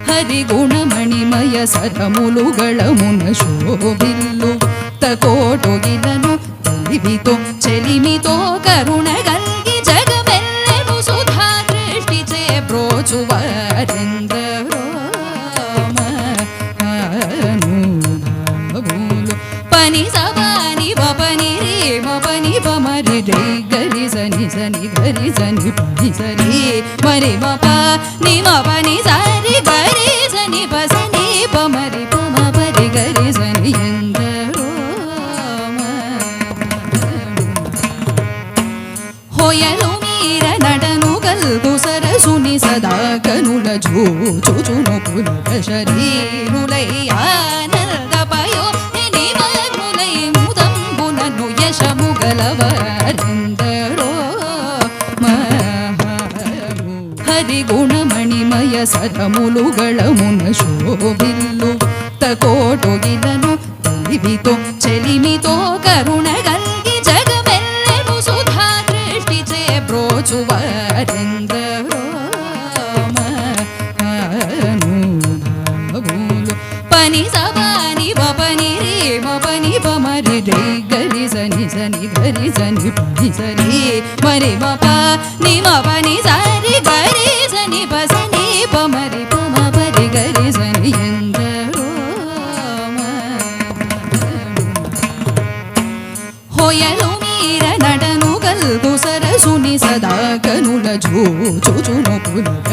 హరిగుణమణిమయ సరములుగళ మున శోభిల్లు తకోటొగిలను తెలివితో చెలిమితో కరుణ గల్గి జగమెల్లెను సుధా దృష్టి చే బ్రోచువారెందరో మహానుభావులు పని సవాని వపని రే మపని పమరి రే గరి సని సని గరి సని పని సరి మరి మప ని మపని సరి గరి సని పసని పమరి పమ పరి గరి సని ఎందరో హోయలు మీర నడను గల్గు సరసుని సదా కనుల చూచును పులక శరీరులై ఆనందపయో నిమగ్నులై ముదంబునను యశముగలవారెందరో హరిగుణమణిమయ సరములుగళ మున శోభిల్లు తకోటొగిలను తెలివితో చెలిమితో కరుణ గల్గి జగమెల్లెను సుధా దృష్టి చే బ్రోచువారెందరో మహానుభావులు పని సవాని వపని రే మపని పమరి రే గరి సని సని గరి సని పని సరి మరి మప ని మపని సరి గరి సని పసని పమరి పమ పరి గరి సని ఎందరో హోయలు మీర నడను గల్గు సరసుని సదా కనుల చూచును పులక